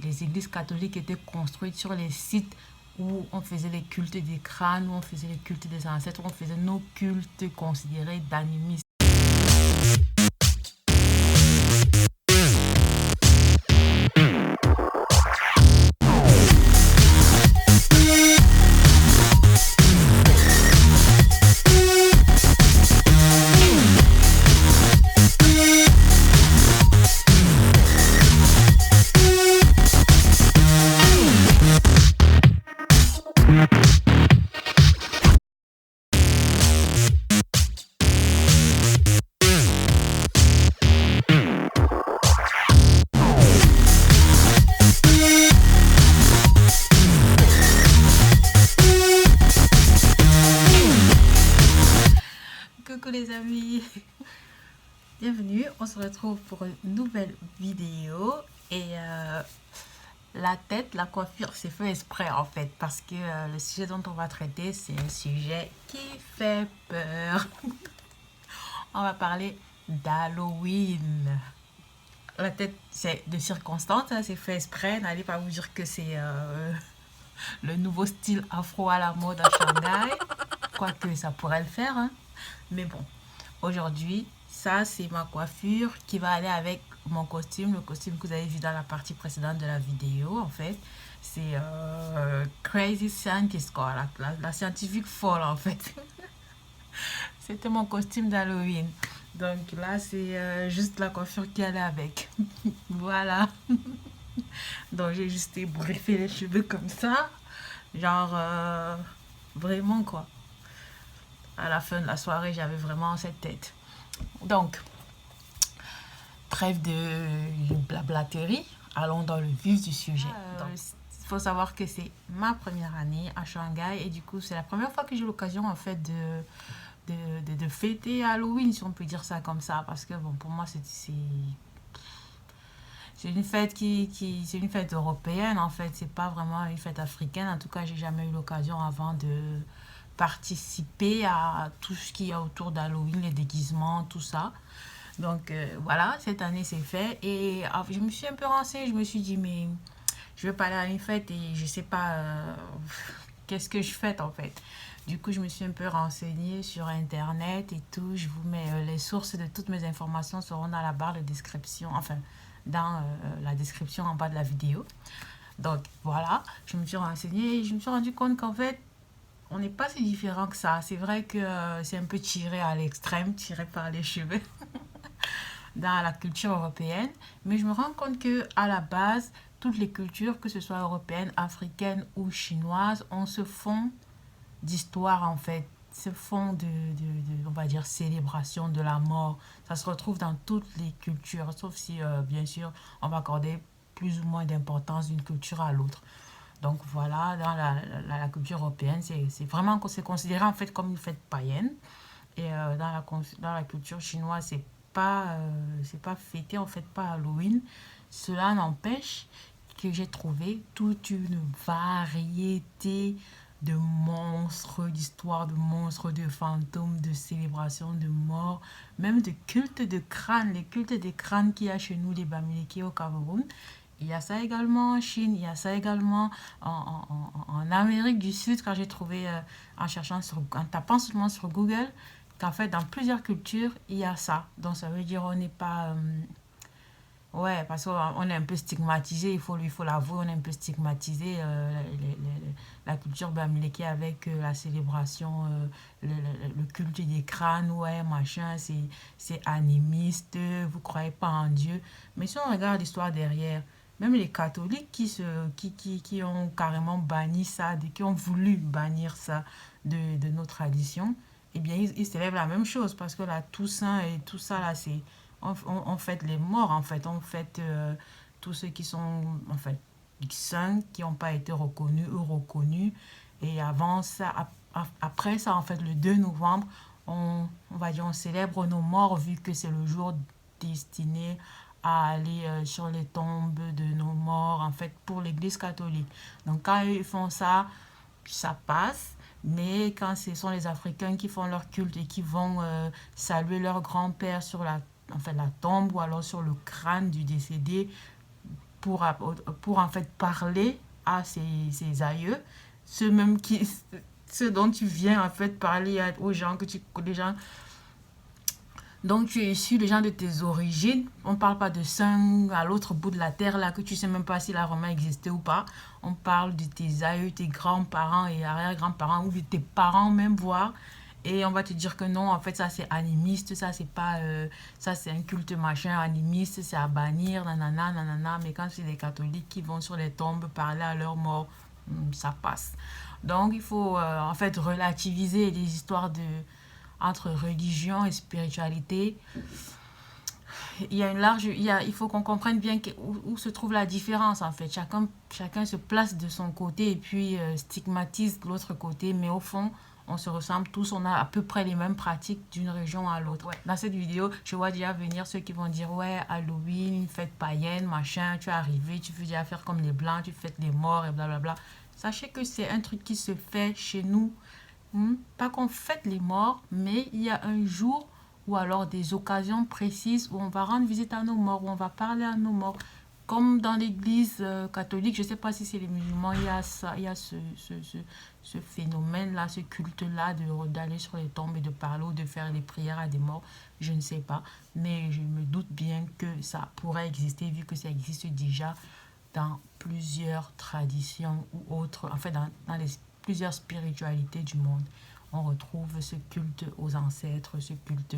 les églises catholiques étaient construites sur les sites où on faisait les cultes des crânes, où on faisait les cultes des ancêtres, où on faisait nos cultes considérés d'animistes. Coucou les amis, bienvenue, on se retrouve pour une nouvelle vidéo et la tête, la coiffure, c'est fait exprès en fait parce que le sujet dont on va traiter c'est un sujet qui fait peur. On va parler d'Halloween. La tête c'est de circonstance, hein, c'est fait exprès, n'allez pas vous dire que c'est le nouveau style afro à la mode à Shanghai, quoique ça pourrait le faire, hein. Mais bon, aujourd'hui, ça c'est ma coiffure qui va aller avec mon costume, le costume que vous avez vu dans la partie précédente de la vidéo en fait. C'est Crazy Scientist quoi, la scientifique folle en fait. C'était mon costume d'Halloween. Donc là c'est juste la coiffure qui allait avec. Voilà. Donc j'ai juste ébriefé les cheveux comme ça. Genre vraiment quoi. À la fin de la soirée, j'avais vraiment cette tête. Donc, trêve de blablaterie, allons dans le vif du sujet. Il faut savoir que c'est ma première année à Shanghai et du coup, c'est la première fois que j'ai l'occasion en fait de fêter Halloween, si on peut dire ça comme ça, parce que bon, pour moi, c'est une fête c'est une fête européenne en fait, c'est pas vraiment une fête africaine. En tout cas, j'ai jamais eu l'occasion avant de participer à tout ce qu'il y a autour d'Halloween, les déguisements, tout ça. Donc voilà, cette année c'est fait. Et je me suis un peu renseignée, je me suis dit, mais je vais pas aller à une fête et je sais pas qu'est-ce que je fête en fait. Du coup, je me suis un peu renseignée sur Internet et tout. Je vous mets les sources de toutes mes informations seront dans la barre de description, enfin, dans la description en bas de la vidéo. Donc voilà, je me suis renseignée et je me suis rendu compte qu'en fait, on n'est pas si différent que ça. C'est vrai que c'est un peu tiré à l'extrême, tiré par les cheveux dans la culture européenne. Mais je me rends compte que à la base, toutes les cultures, que ce soit européennes, africaines ou chinoises, on se fond d'histoire en fait. Se fond on va dire, célébration de la mort. Ça se retrouve dans toutes les cultures, sauf si, bien sûr, on va accorder plus ou moins d'importance d'une culture à l'autre. Donc voilà, dans la culture européenne, c'est vraiment c'est considéré en fait comme une fête païenne. Et dans la culture chinoise, c'est pas fêté en fait pas Halloween. Cela n'empêche que j'ai trouvé toute une variété de monstres, d'histoires de monstres, de fantômes, de célébrations de mort, même de cultes de crânes, les cultes des crânes qu'il y a chez nous, les Bamileke au Cameroun. Il y a ça également en Chine, il y a ça également en Amérique du Sud, quand j'ai trouvé, en tapant seulement sur Google, qu'en fait, dans plusieurs cultures, il y a ça. Donc, ça veut dire on n'est pas... ouais, parce qu'on est un peu stigmatisé, il faut l'avouer, on est un peu stigmatisé, la culture bamileke avec la célébration, le culte des crânes, ouais, machin, c'est animiste, vous croyez pas en Dieu. Mais si on regarde l'histoire derrière, même les catholiques qui ont carrément banni ça, qui ont voulu bannir ça de nos traditions, eh bien, ils célèbrent la même chose parce que la Toussaint et tout ça, là, on fête les morts, en fait. On fête tous ceux qui sont, en fait, saints, qui n'ont pas été reconnus ou reconnus. Et avant ça, après ça, en fait, le 2 novembre, on va dire, on célèbre nos morts vu que c'est le jour destiné à aller sur les tombes de nos morts, en fait, pour l'Église catholique. Donc, quand ils font ça, ça passe. Mais quand ce sont les Africains qui font leur culte et qui vont saluer leur grand-père sur la tombe ou alors sur le crâne du décédé, pour en fait parler à ses aïeux, ceux dont tu viens en fait parler aux gens les gens donc tu es issu, les gens de tes origines. On ne parle pas de saint à l'autre bout de la terre là que tu sais même pas si la Roma existait ou pas. On parle de tes aïeux, tes grands-parents et arrière-grands-parents ou de tes parents même voire. Et on va te dire que non, en fait, ça c'est animiste, ça c'est pas. Ça c'est un culte machin animiste, c'est à bannir, nanana, nanana. Mais quand c'est les catholiques qui vont sur les tombes parler à leur mort, ça passe. Donc il faut en fait relativiser les histoires entre religion et spiritualité. Il y a une large. Il faut qu'on comprenne bien où se trouve la différence en fait. Chacun se place de son côté et puis stigmatise l'autre côté, mais au fond, on se ressemble tous, on a à peu près les mêmes pratiques d'une région à l'autre. Ouais. Dans cette vidéo, je vois déjà venir ceux qui vont dire ouais, Halloween, fête païenne, machin, tu es arrivé, tu veux déjà faire comme les blancs, tu fêtes les morts et blablabla. Sachez que c'est un truc qui se fait chez nous. Pas qu'on fête les morts, mais il y a un jour ou alors des occasions précises où on va rendre visite à nos morts, où on va parler à nos morts. Comme dans l'église catholique, je ne sais pas si c'est les musulmans, il y a ça, il y a ce phénomène-là, ce culte-là d'aller sur les tombes et de parler ou de faire des prières à des morts. Je ne sais pas, mais je me doute bien que ça pourrait exister vu que ça existe déjà dans plusieurs traditions ou autres, en fait dans plusieurs spiritualités du monde. On retrouve ce culte aux ancêtres, ce culte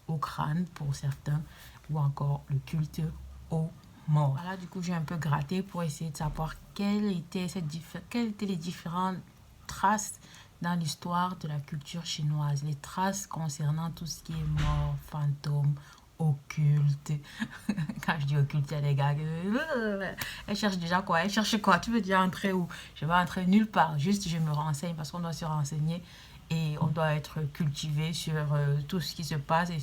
au crâne pour certains, ou encore le culte aux morts. Voilà, du coup, j'ai un peu gratté pour essayer de savoir quelles étaient les différentes traces dans l'histoire de la culture chinoise, les traces concernant tout ce qui est mort, fantôme, occulte. Quand je dis occulte, il y a des gars elle cherche déjà quoi? Elle cherche quoi? Tu veux dire entrer où? Je vais entrer nulle part, juste je me renseigne parce qu'on doit se renseigner et on doit être cultivé sur tout ce qui se passe et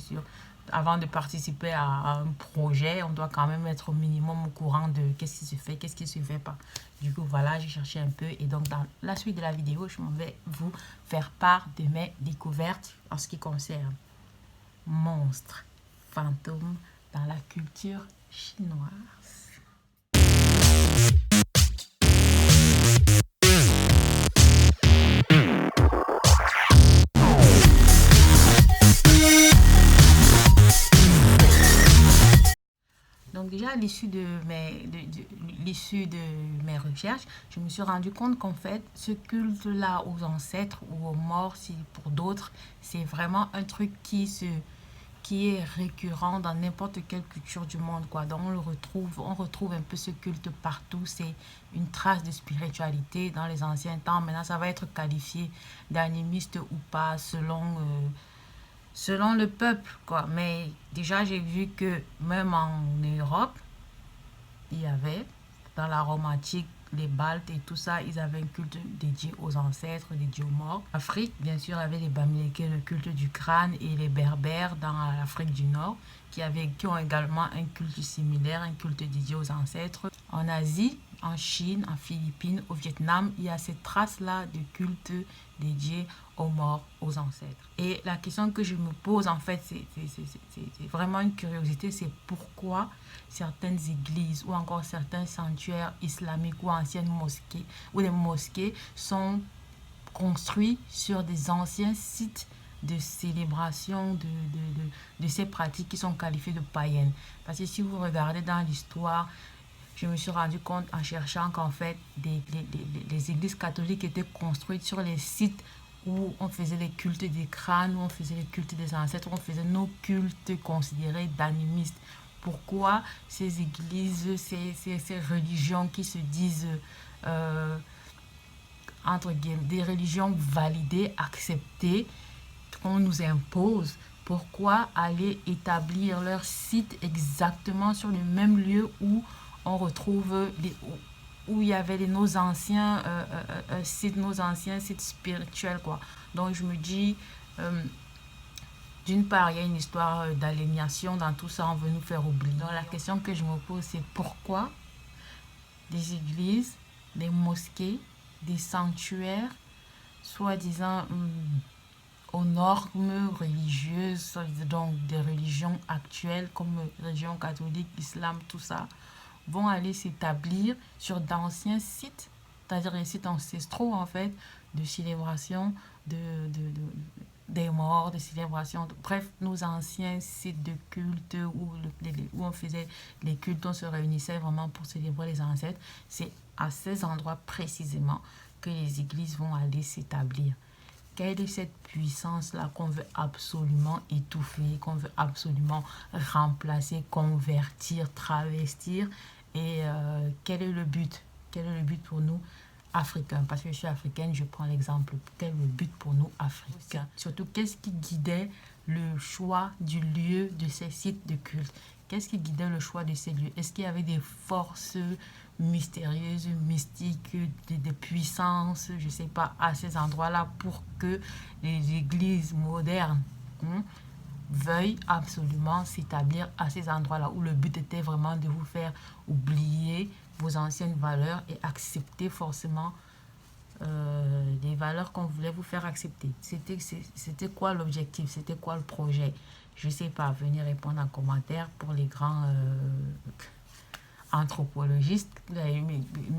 avant de participer à un projet, on doit quand même être au minimum au courant de qu'est-ce qui se fait, qu'est-ce qui se fait pas. Du coup, voilà, j'ai cherché un peu et donc dans la suite de la vidéo, je m'en vais vous faire part de mes découvertes en ce qui concerne monstres, fantômes dans la culture chinoise. Donc déjà, à l'issue de mes recherches, je me suis rendu compte qu'en fait, ce culte-là aux ancêtres ou aux morts, si pour d'autres, c'est vraiment un truc qui est récurrent dans n'importe quelle culture du monde, quoi. Donc on retrouve un peu ce culte partout. C'est une trace de spiritualité dans les anciens temps. Maintenant, ça va être qualifié d'animiste ou pas selon le peuple, quoi. Mais déjà, j'ai vu que même en Europe, il y avait, dans la Rome antique, les Baltes et tout ça, ils avaient un culte dédié aux ancêtres, dédié aux morts. En Afrique, bien sûr, il y avait les Bamileke, le culte du crâne, et les Berbères dans l'Afrique du Nord, qui ont également un culte similaire, un culte dédié aux ancêtres. En Asie, en Chine, en Philippines, au Vietnam, il y a cette trace-là de culte dédié aux morts, aux ancêtres. Et la question que je me pose, en fait, c'est vraiment une curiosité, c'est pourquoi certaines églises ou encore certains sanctuaires islamiques ou anciennes mosquées ou les mosquées sont construits sur des anciens sites de célébration de ces pratiques qui sont qualifiées de païennes. Parce que si vous regardez dans l'histoire, je me suis rendu compte en cherchant qu'en fait, les églises catholiques étaient construites sur les sites où on faisait les cultes des crânes, où on faisait les cultes des ancêtres, où on faisait nos cultes considérés d'animistes. Pourquoi ces églises, ces religions qui se disent, entre guillemets, des religions validées, acceptées, qu'on nous impose, pourquoi aller établir leur site exactement sur le même lieu où on retrouve où il y avait nos anciens sites, nos anciens sites spirituels, quoi. Donc je me dis, d'une part, il y a une histoire d'aliénation dans tout ça, on veut nous faire oublier. Donc la question que je me pose, c'est pourquoi des églises, des mosquées, des sanctuaires, soi-disant aux normes religieuses, donc des religions actuelles comme religion catholique, islam, tout ça, vont aller s'établir sur d'anciens sites, c'est-à-dire les sites ancestraux en fait, de célébration des morts, de célébration, bref, nos anciens sites de culte où on faisait les cultes, on se réunissait vraiment pour célébrer les ancêtres. C'est à ces endroits précisément que les églises vont aller s'établir. Quelle est cette puissance-là qu'on veut absolument étouffer, qu'on veut absolument remplacer, convertir, travestir? Et quel est le but? Quel est le but pour nous, Africains? Parce que je suis africaine, je prends l'exemple. Quel est le but pour nous, Africains? Surtout, qu'est-ce qui guidait le choix du lieu de ces sites de culte? Qu'est-ce qui guidait le choix de ces lieux? Est-ce qu'il y avait des forces mystérieuses, mystiques, des puissances, je ne sais pas, à ces endroits-là pour que les églises modernes veuillent absolument s'établir à ces endroits-là où le but était vraiment de vous faire oublier vos anciennes valeurs et accepter forcément les valeurs qu'on voulait vous faire accepter. C'était quoi l'objectif? C'était quoi le projet? Je ne sais pas, venez répondre en commentaire pour les grands anthropologistes. Vous allez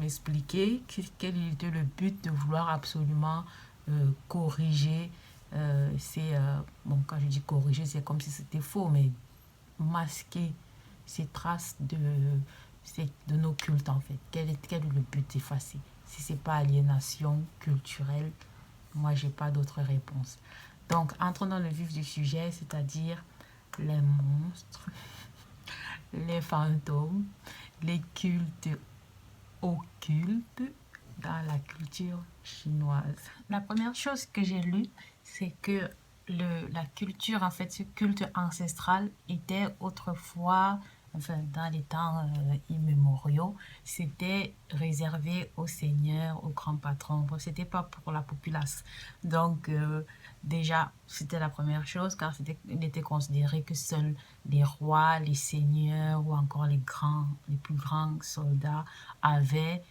m'expliquer quel était le but de vouloir absolument corriger bon, quand je dis corriger, c'est comme si c'était faux, mais masquer ces traces de nos cultes en fait. Quel est le but d'effacer? Si c'est pas aliénation culturelle, moi j'ai pas d'autre réponse. Donc entrons dans le vif du sujet, c'est-à-dire les monstres, les fantômes, les cultes occultes dans la culture chinoise. La première chose que j'ai lue, c'est que la culture, en fait, ce culte ancestral était autrefois, enfin, dans les temps immémoriaux, c'était réservé aux seigneurs, aux grands patrons. Bon, c'était pas pour la populace. Donc, déjà, c'était la première chose, car il était considéré que seuls les rois, les seigneurs ou encore les plus grands soldats avaient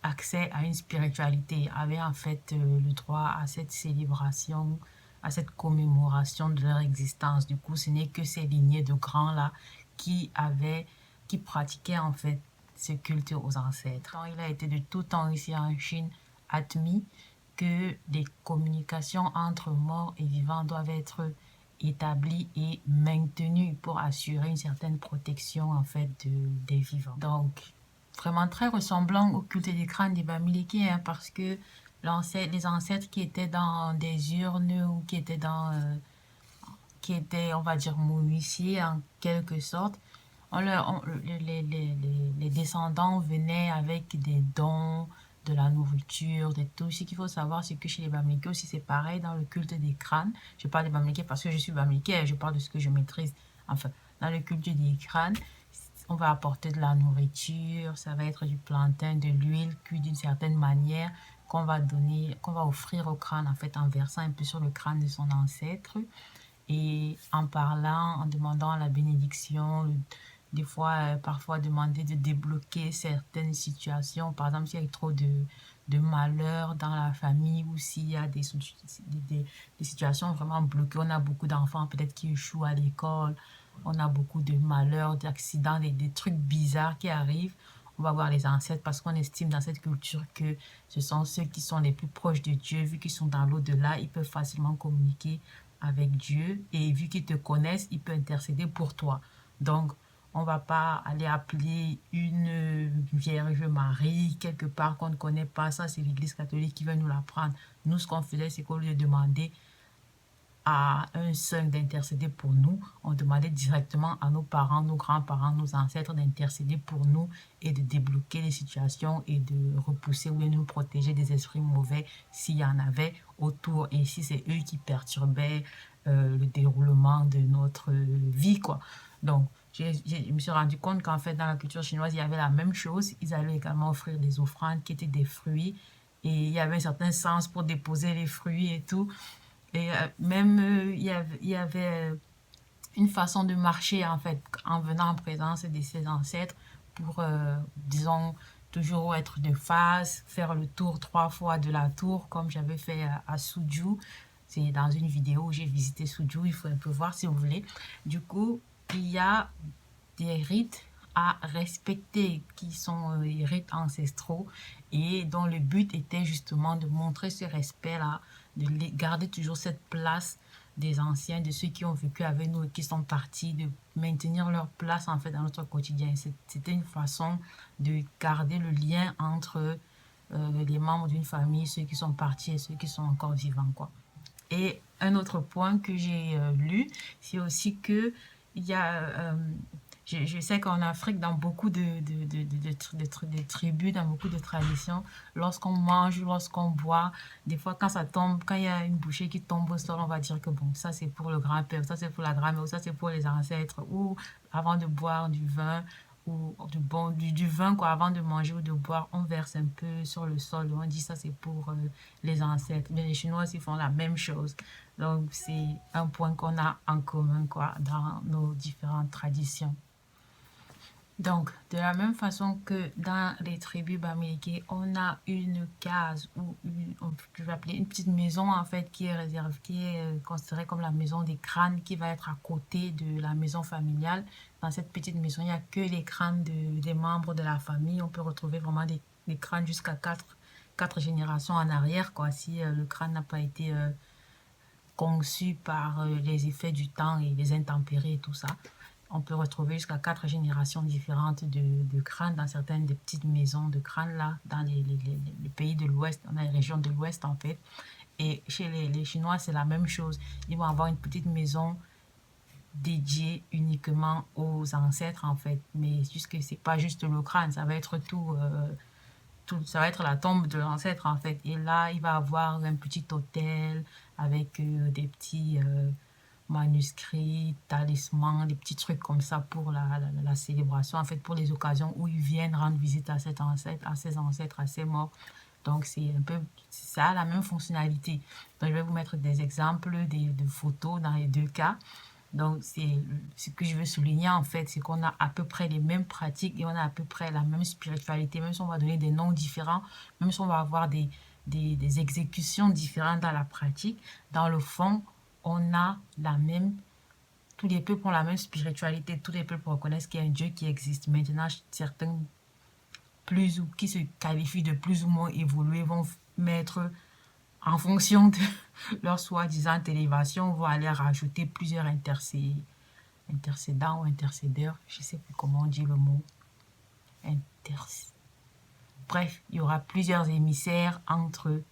accès à une spiritualité, avaient en fait le droit à cette célébration, à cette commémoration de leur existence. Du coup, ce n'est que ces lignées de grands-là qui pratiquaient en fait ce culte aux ancêtres. Il a été de tout temps ici en Chine admis que les communications entre morts et vivants doivent être établies et maintenues pour assurer une certaine protection en fait des vivants. Donc, vraiment très ressemblant au culte des crânes des Bamileke, hein, parce que les ancêtres qui étaient dans des urnes ou qui étaient on va dire, momifiés en quelque sorte, les descendants venaient avec des dons, de la nourriture, des tout. Ce qu'il faut savoir, c'est que chez les Bamileke aussi, c'est pareil dans le culte des crânes. Je parle des Bamileke parce que je suis Bamileke, je parle de ce que je maîtrise. Enfin, dans le culte des crânes, on va apporter de la nourriture, ça va être du plantain, de l'huile cuit d'une certaine manière qu'on va offrir au crâne, en fait, en versant un peu sur le crâne de son ancêtre et en parlant, en demandant la bénédiction, des fois, parfois demander de débloquer certaines situations. Par exemple, s'il y a trop de malheur dans la famille ou s'il y a des situations vraiment bloquées, on a beaucoup d'enfants peut-être qui échouent à l'école, on a beaucoup de malheurs, d'accidents, des trucs bizarres qui arrivent. On va voir les ancêtres parce qu'on estime dans cette culture que ce sont ceux qui sont les plus proches de Dieu, vu qu'ils sont dans l'au-delà, ils peuvent facilement communiquer avec Dieu et vu qu'ils te connaissent, ils peuvent intercéder pour toi. Donc, on va pas aller appeler une Vierge Marie quelque part qu'on ne connaît pas. Ça, c'est l'Église catholique qui va nous l'apprendre. Nous, ce qu'on faisait, c'est qu'au lieu de demander à un seul d'intercéder pour nous, on demandait directement à nos parents, nos grands-parents, nos ancêtres d'intercéder pour nous et de débloquer les situations et de repousser ou de nous protéger des esprits mauvais s'il y en avait autour et si c'est eux qui perturbaient le déroulement de notre vie, quoi. Donc, je me suis rendu compte qu'en fait, dans la culture chinoise, il y avait la même chose. Ils allaient également offrir des offrandes qui étaient des fruits et il y avait un certain sens pour déposer les fruits et tout. Et même, il y avait une façon de marcher, en fait, en venant en présence de ses ancêtres pour, disons, toujours être de face, faire le tour 3 fois de la tour, comme j'avais fait à Suzhou. C'est dans une vidéo où j'ai visité Suzhou, il faut un peu voir si vous voulez. Du coup, il y a des rites à respecter, qui sont les rites ancestraux, et dont le but était justement de montrer ce respect-là, de garder toujours cette place des anciens, de ceux qui ont vécu avec nous et qui sont partis, de maintenir leur place en fait dans notre quotidien. C'était une façon de garder le lien entre les membres d'une famille, ceux qui sont partis et ceux qui sont encore vivants, quoi. Et un autre point que j'ai lu, c'est aussi que il y a, je sais qu'en Afrique, dans beaucoup de tribus, dans beaucoup de traditions, lorsqu'on mange, lorsqu'on boit, des fois quand ça tombe, quand il y a une bouchée qui tombe au sol, on va dire que bon, ça c'est pour le grand-père, ça c'est pour la grand-mère, ou ça c'est pour les ancêtres, ou avant de boire du vin, ou du vin quoi, avant de manger ou de boire, on verse un peu sur le sol, on dit ça c'est pour les ancêtres. Mais les Chinois aussi font la même chose. Donc c'est un point qu'on a en commun quoi, dans nos différentes traditions. Donc, de la même façon que dans les tribus bamileke, on a une case ou je vais appeler une petite maison en fait qui est réservée, qui est considérée comme la maison des crânes, qui va être à côté de la maison familiale. Dans cette petite maison, il n'y a que les crânes des membres de la famille. On peut retrouver vraiment des crânes jusqu'à quatre générations en arrière, quoi, si le crâne n'a pas été conçu par les effets du temps et les intempéries et tout ça. On peut retrouver jusqu'à 4 générations différentes de crânes dans certaines des petites maisons de crânes là, dans les pays de l'Ouest, dans les régions de l'Ouest en fait. Et chez les Chinois, c'est la même chose. Ils vont avoir une petite maison dédiée uniquement aux ancêtres en fait. Mais juste que c'est pas juste le crâne, ça va être ça va être la tombe de l'ancêtre en fait. Et là, il va avoir un petit hôtel avec des petits manuscrits, talismans, des petits trucs comme ça pour la célébration, en fait, pour les occasions où ils viennent rendre visite à cet ancêtre, à ses ancêtres, à ses morts. Donc, ça a la même fonctionnalité. Donc, je vais vous mettre des exemples de photos dans les deux cas. Donc, ce que je veux souligner, en fait, c'est qu'on a à peu près les mêmes pratiques et on a à peu près la même spiritualité, même si on va donner des noms différents, même si on va avoir des exécutions différentes dans la pratique. Dans le fond, on a tous les peuples ont la même spiritualité, tous les peuples reconnaissent qu'il y a un Dieu qui existe. Maintenant, certains qui se qualifient de plus ou moins évolués vont mettre en fonction de leur soi-disant élévation, vont aller rajouter plusieurs intercédants ou intercédeurs, je ne sais plus comment on dit le mot, bref, il y aura plusieurs émissaires entre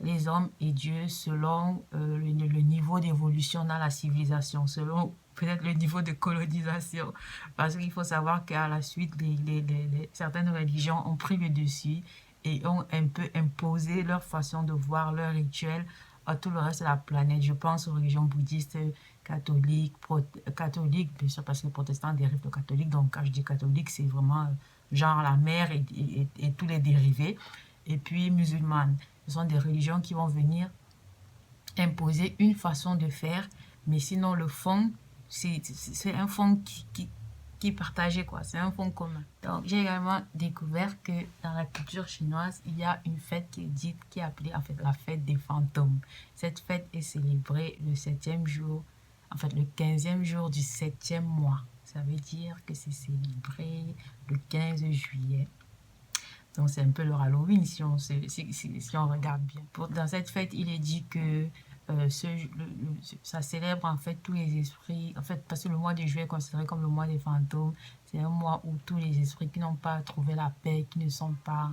les hommes et Dieu selon le niveau d'évolution dans la civilisation, selon peut-être le niveau de colonisation. Parce qu'il faut savoir qu'à la suite, certaines religions ont pris le dessus et ont un peu imposé leur façon de voir, leur rituel à tout le reste de la planète. Je pense aux religions bouddhistes, catholiques, bien sûr, parce que les protestants dérivent de catholique. Donc, quand je dis catholique, c'est vraiment genre la mère et tous les dérivés. Et puis musulmanes. Ce sont des religions qui vont venir imposer une façon de faire, mais sinon le fond, c'est un fond qui est partagé, quoi. C'est un fond commun. Donc, j'ai également découvert que dans la culture chinoise, il y a une fête qui est appelée en fait la fête des fantômes. Cette fête est célébrée le 7e jour, en fait le 15e jour du 7e mois. Ça veut dire que c'est célébré le 15 juillet. Donc c'est un peu le Halloween si on regarde bien. Dans cette fête, il est dit que ça célèbre en fait tous les esprits, en fait parce que le mois de juillet est considéré comme le mois des fantômes. C'est un mois où tous les esprits qui n'ont pas trouvé la paix, qui ne sont pas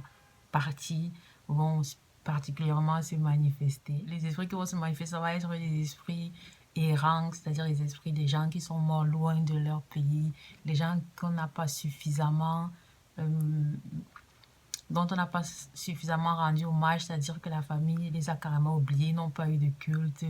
partis, vont particulièrement se manifester. Les esprits qui vont se manifester, ça va être des esprits errants, c'est-à-dire les esprits des gens qui sont morts loin de leur pays, les gens qu'on n'a pas suffisamment dont on n'a pas suffisamment rendu hommage, c'est-à-dire que la famille les a carrément oubliés, n'ont pas eu de culte,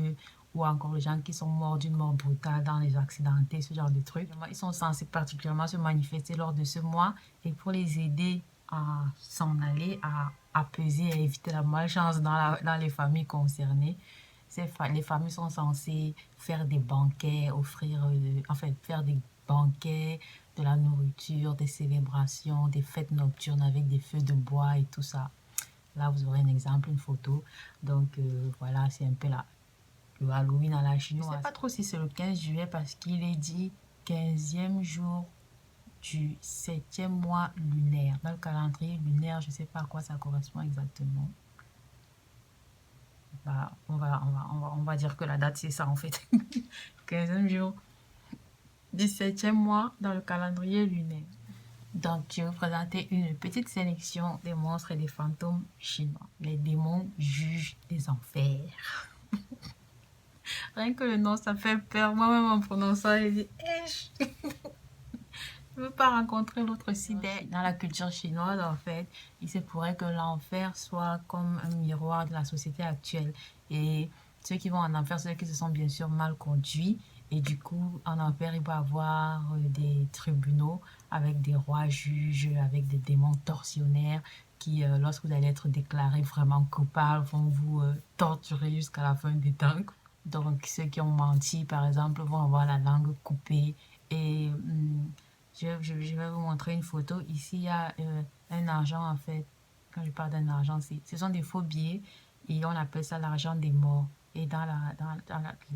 ou encore les gens qui sont morts d'une mort brutale dans les accidentés, ce genre de trucs. Ils sont censés particulièrement se manifester lors de ce mois, et pour les aider à s'en aller, à apaiser, à éviter la malchance dans les familles concernées, les familles sont censées faire des banquets, faire des banquets, de la nourriture, des célébrations, des fêtes nocturnes avec des feux de bois et tout ça. Là, vous aurez un exemple, une photo. Donc, voilà, c'est un peu le Halloween à la chinoise. Je ne sais pas trop si c'est le 15 juillet parce qu'il est dit 15e jour du 7e mois lunaire. Dans le calendrier lunaire, je ne sais pas à quoi ça correspond exactement. Bah, on va dire que la date, c'est ça en fait. 15e jour du 7e mois dans le calendrier lunaire. Donc, je vais vous présenter une petite sélection des monstres et des fantômes chinois. Les démons juges des enfers. Rien que le nom, ça fait peur. Moi-même, en prononçant, je dis « je ne veux pas rencontrer l'autre sidère ». Dans la culture chinoise, en fait, il se pourrait que l'enfer soit comme un miroir de la société actuelle. Et ceux qui vont en enfer, ceux qui se sont bien sûr mal conduits. Et du coup, en enfer, il va y avoir des tribunaux avec des rois juges, avec des démons tortionnaires qui, lorsque vous allez être déclaré vraiment coupable, vont vous torturer jusqu'à la fin des temps. Donc, ceux qui ont menti, par exemple, vont avoir la langue coupée. Et je vais vous montrer une photo. Ici, il y a un argent, en fait. Quand je parle d'un argent, ce sont des faux billets et on appelle ça l'argent des morts. Et dans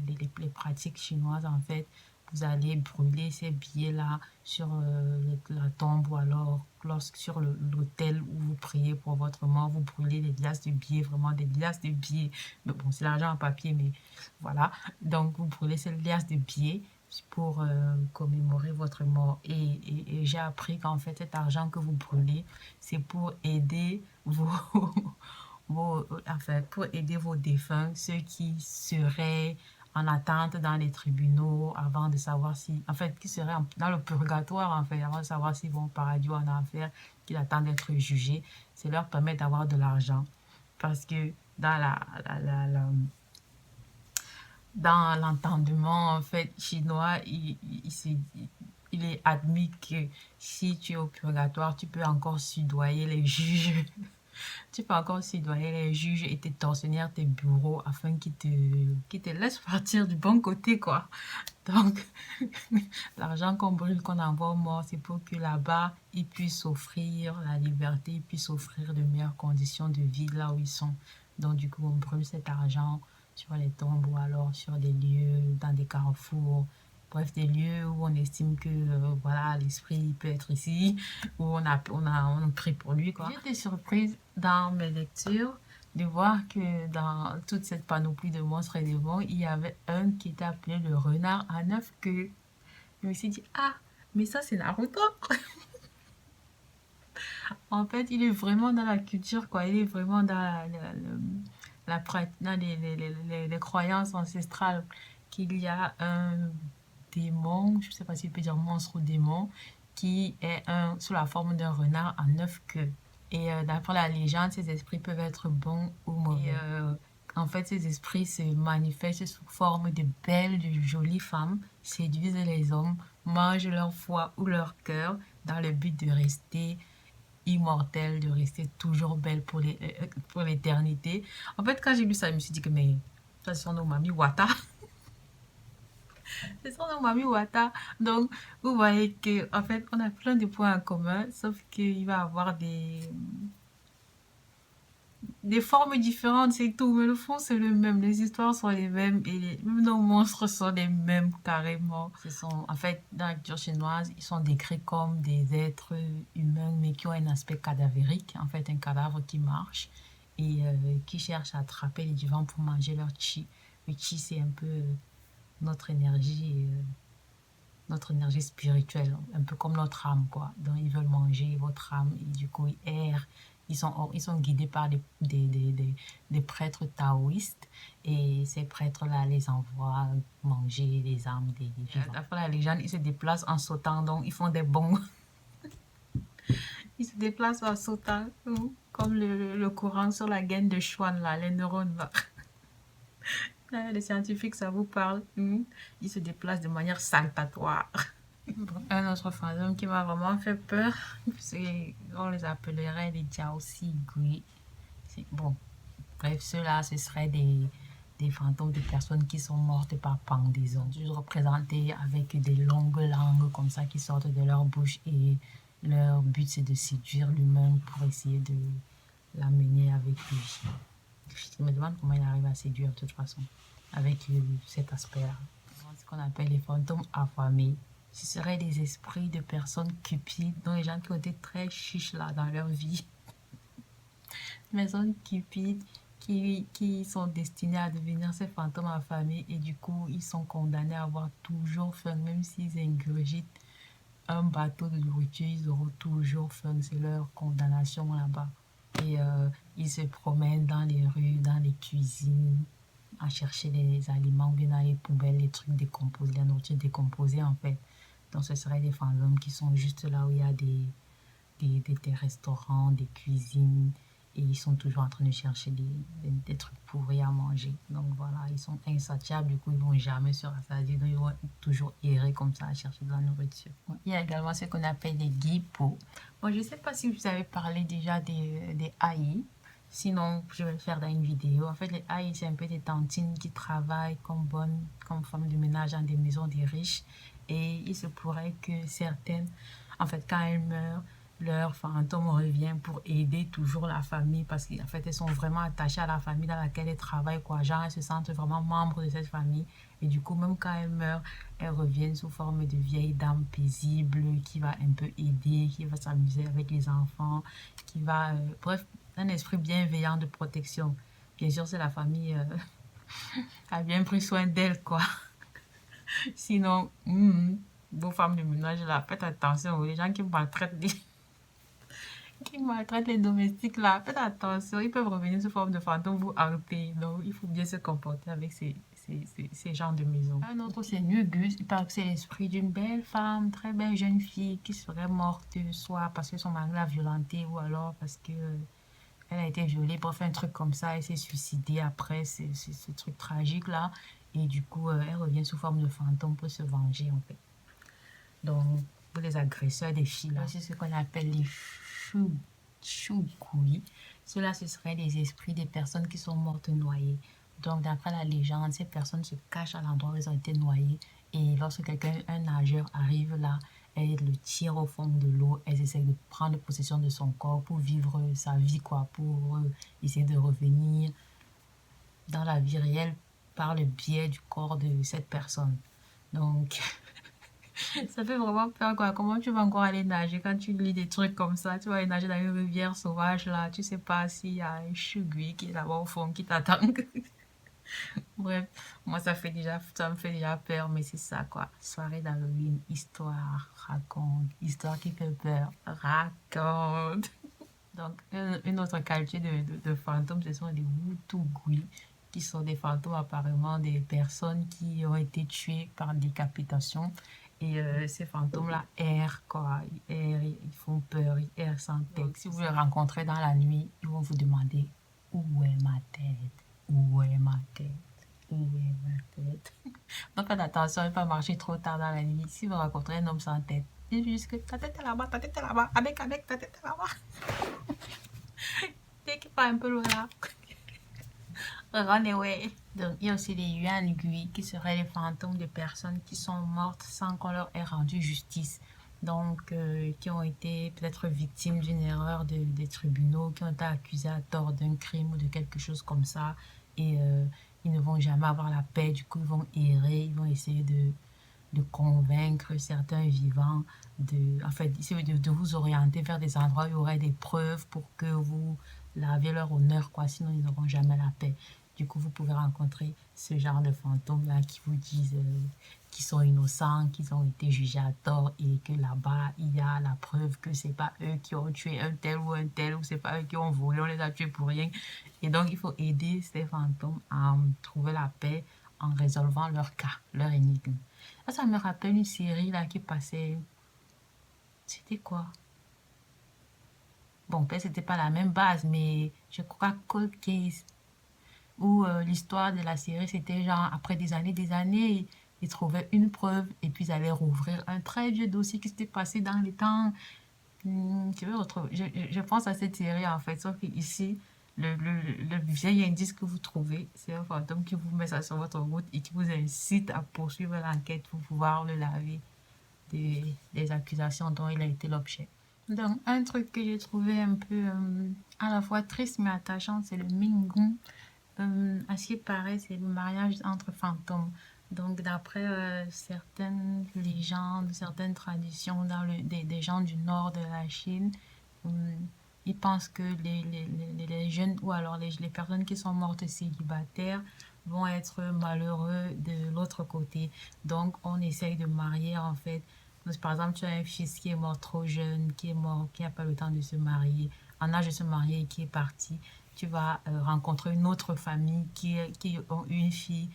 les pratiques chinoises, en fait, vous allez brûler ces billets-là sur la tombe ou alors sur l'autel où vous priez pour votre mort. Vous brûlez des liasses de billets, vraiment des liasses de billets. Mais bon, c'est l'argent en papier, mais voilà. Donc, vous brûlez ces liasses de billets pour commémorer votre mort. Et j'ai appris qu'en fait, cet argent que vous brûlez, c'est pour aider enfin, pour aider vos défunts, ceux qui seraient en attente dans les tribunaux avant de savoir si, en fait, qui seraient dans le purgatoire, en fait, avant de savoir s'ils vont au paradis ou en enfer, qui attendent d'être jugés, c'est leur permettre d'avoir de l'argent. Parce que dans dans l'entendement en fait chinois, il est admis que si tu es au purgatoire, tu peux encore soudoyer les juges. Tu peux encore soudoyer les juges et tes tortionnaires, tes bureaux, afin qu'ils te laissent partir du bon côté, quoi. Donc, l'argent qu'on brûle, qu'on envoie aux morts, c'est pour que là-bas, ils puissent offrir la liberté, ils puissent offrir de meilleures conditions de vie là où ils sont. Donc, du coup, on brûle cet argent sur les tombes ou alors sur des lieux, dans des carrefours. Bref, des lieux où on estime que voilà, l'esprit peut être ici, où on prie pour lui, quoi. J'étais surprise dans mes lectures de voir que dans toute cette panoplie de monstres et de démons, il y avait un qui était appelé le renard à 9 queues. Je me suis dit, ah, mais ça c'est Naruto. En fait, il est vraiment dans la culture, quoi. Il est vraiment dans dans les croyances ancestrales qu'il y a un démon, je ne sais pas si je peux dire monstre ou démon, qui est sous la forme d'un renard à 9 queues. Et d'après la légende, ces esprits peuvent être bons ou mauvais. Et, en fait, ces esprits se manifestent sous forme de belles, de jolies femmes, séduisent les hommes, mangent leur foie ou leur cœur dans le but de rester immortelle, de rester toujours belle pour l'éternité. En fait, quand j'ai lu ça, je me suis dit que mais ça, ce sont nos mamies Wata. Ce sont nos mamies Wata. Donc, vous voyez que en fait, on a plein de points en commun, sauf qu'il va y avoir des formes différentes, c'est tout, mais le fond c'est le même, les histoires sont les mêmes et même nos monstres sont les mêmes carrément. Ce sont, en fait, dans la culture chinoise, ils sont décrits comme des êtres humains mais qui ont un aspect cadavérique, en fait un cadavre qui marche et qui cherche à attraper les vivants pour manger leur chi. Le chi c'est un peu notre énergie spirituelle, un peu comme notre âme, quoi. Donc, ils veulent manger votre âme et du coup, ils errent. Ils sont guidés par des prêtres taoïstes et ces prêtres-là les envoient manger les âmes des vivants. D'après la légende, ils se déplacent en sautant, donc ils font des bonds. Ils se déplacent en sautant, comme le courant sur la gaine de Schwann, là, les neurones, là. Les scientifiques, ça vous parle. Ils se déplacent de manière saltatoire. Un autre fantôme qui m'a vraiment fait peur, on les appellerait les Jiaoxi Gui. Bon, bref, ceux-là, ce seraient des fantômes de personnes qui sont mortes par pendaison. Toujours représentés avec des longues langues comme ça qui sortent de leur bouche et leur but c'est de séduire l'humain pour essayer de l'amener avec lui. Je me demande comment il arrive à séduire de toute façon avec cet aspect-là. Ce qu'on appelle les fantômes affamés. ce serait des esprits de personnes cupides, donc les gens qui ont été très chiches là dans leur vie. Personnes cupides qui sont destinés à devenir ces fantômes à famille et du coup ils sont condamnés à avoir toujours faim, même s'ils ingurgitent un bateau de nourriture, ils auront toujours faim, c'est leur condamnation là-bas. Et ils se promènent dans les rues, dans les cuisines, à chercher les aliments, bien dans les poubelles, les trucs décomposés, la nourriture décomposée en fait. Donc ce serait des fantômes qui sont juste là où il y a des restaurants, des cuisines, et ils sont toujours en train de chercher des trucs pourris à manger. Donc voilà, ils sont insatiables, du coup ils vont jamais se rassasier, donc ils vont toujours errer comme ça à chercher de la nourriture. Il y a également ce qu'on appelle des guipots. Bon, je ne sais pas si vous avez parlé déjà des AI. Sinon, je vais le faire dans une vidéo. En fait, les AI, c'est un peu des tantines qui travaillent comme femmes de ménage dans des maisons des riches. Et il se pourrait que certaines, en fait, quand elles meurent, leur fantôme revient pour aider toujours la famille parce qu'en fait, elles sont vraiment attachées à la famille dans laquelle elles travaillent, quoi. Genre, elles se sentent vraiment membres de cette famille. Et du coup, même quand elles meurent, elles reviennent sous forme de vieilles dames paisibles qui va un peu aider, qui va s'amuser avec les enfants, qui va... bref, un esprit bienveillant de protection. Bien sûr, c'est la famille a bien pris soin d'elle, quoi. Sinon, vos femmes de ménage, là, faites attention. Les gens qui maltraitent les domestiques, là, faites attention. Ils peuvent revenir sous forme de fantômes, vous hanter. Donc, il faut bien se comporter avec ces genres de maisons. Un autre, c'est Nugus. Il parle que c'est l'esprit d'une belle femme, très belle jeune fille qui serait morte, soit parce que son mari l'a violentée ou alors parce que elle a été violée, bref, un truc comme ça, elle s'est suicidée après, c'est ce truc tragique là, et du coup, elle revient sous forme de fantôme pour se venger en fait. Donc, pour les agresseurs des filles là, c'est ce qu'on appelle les chougouis. Cela, ce serait les esprits des personnes qui sont mortes noyées. Donc, d'après la légende, ces personnes se cachent à l'endroit où elles ont été noyées, et lorsque un nageur arrive là, elle le tire au fond de l'eau, elle essaie de prendre possession de son corps pour vivre sa vie, quoi, pour essayer de revenir dans la vie réelle par le biais du corps de cette personne. Donc, ça fait vraiment peur, quoi. Comment tu vas encore aller nager quand tu lis des trucs comme ça? Tu vas aller nager dans une rivière sauvage, là. Tu sais pas s'il y a un chougui qui est là-bas au fond qui t'attend. Bref, moi ça me fait déjà peur, mais c'est ça quoi. Soirée d'Halloween, histoire, raconte, histoire qui fait peur, raconte. Donc, une autre qualité de fantômes, ce sont les Wutugui, qui sont des fantômes apparemment des personnes qui ont été tuées par décapitation. Et ces fantômes-là errent, quoi. Ils errent, ils font peur, ils errent sans tête. Donc, si vous les rencontrez dans la nuit, ils vont vous demander où est ma tête? Où est ma tête? Où est ma tête? Donc faites attention, ne pas marcher trop tard dans la nuit. Si vous rencontrez un homme sans tête, dites juste que ta tête est là-bas, ta tête est là-bas, avec, ta tête est là-bas. Dès qu'il part un peu loin là, run away. Donc il y a aussi les Yuan Gui qui seraient les fantômes de personnes qui sont mortes sans qu'on leur ait rendu justice. Donc, qui ont été peut-être victimes d'une erreur des tribunaux, qui ont été accusés à tort d'un crime ou de quelque chose comme ça. Et ils ne vont jamais avoir la paix, du coup, ils vont errer, ils vont essayer de convaincre certains vivants, en fait, de vous orienter vers des endroits où il y aurait des preuves pour que vous laviez leur honneur, quoi, sinon ils n'auront jamais la paix. Du coup, vous pouvez rencontrer ce genre de fantômes-là qui vous disent qu'ils sont innocents, qu'ils ont été jugés à tort et que là-bas, il y a la preuve que c'est pas eux qui ont tué un tel, ou c'est pas eux qui ont volé, on les a tués pour rien. Et donc, il faut aider ces fantômes à trouver la paix en résolvant leur cas, leur énigme. Ça me rappelle une série là qui passait. C'était quoi? Bon, peut-être c'était pas la même base, mais je crois Cold Case, où l'histoire de la série, c'était genre, après des années, ils trouvaient une preuve et puis ils allaient rouvrir un très vieux dossier qui s'était passé dans les temps. Je pense à cette série en fait, sauf qu'ici, le vieil indice que vous trouvez, c'est un fantôme qui vous met ça sur votre route et qui vous incite à poursuivre l'enquête pour pouvoir le laver des accusations dont il a été l'objet. Donc, un truc que j'ai trouvé un peu à la fois triste mais attachant, c'est le Mingon. À ce qui paraît, c'est le mariage entre fantômes. Donc, d'après certaines légendes, certaines traditions des gens du nord de la Chine, hum, ils pensent que les jeunes ou alors les personnes qui sont mortes célibataires vont être malheureux de l'autre côté. Donc, on essaye de marier en fait. Donc, par exemple, tu as un fils qui est mort trop jeune, qui est mort, qui n'a pas le temps de se marier, en âge de se marier et qui est parti. Tu vas rencontrer une autre famille qui ont une fille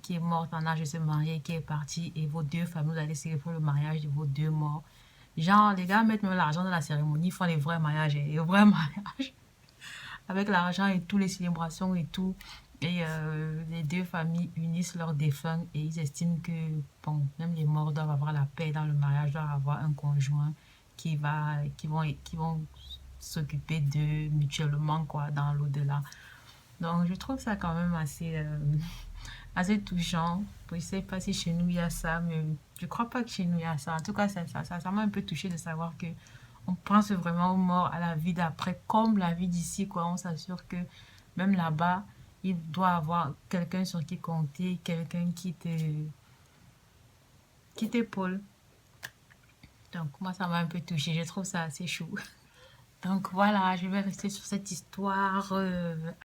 qui est morte en âge de se marier, qui est partie, et vos deux familles, vous allez célébrer le mariage de vos deux morts. Genre, les gars mettent même l'argent dans la cérémonie, ils font les vrais mariages, les vrais mariages, avec l'argent et toutes les célébrations et tout. Et les deux familles unissent leurs défunts et ils estiment que, bon, même les morts doivent avoir la paix dans le mariage, doivent avoir un conjoint qui vont s'occuper d'eux mutuellement, quoi, dans l'au-delà. Donc, je trouve ça quand même assez touchant. Je ne sais pas si chez nous il y a ça, mais je crois pas que chez nous il y a ça. En tout cas, ça m'a un peu touché de savoir que on pense vraiment aux morts, à la vie d'après, comme la vie d'ici, quoi. On s'assure que même là-bas, il doit avoir quelqu'un sur qui compter, quelqu'un qui t'épaule. Donc, moi, ça m'a un peu touché. Je trouve ça assez chou. Donc, voilà, je vais rester sur cette histoire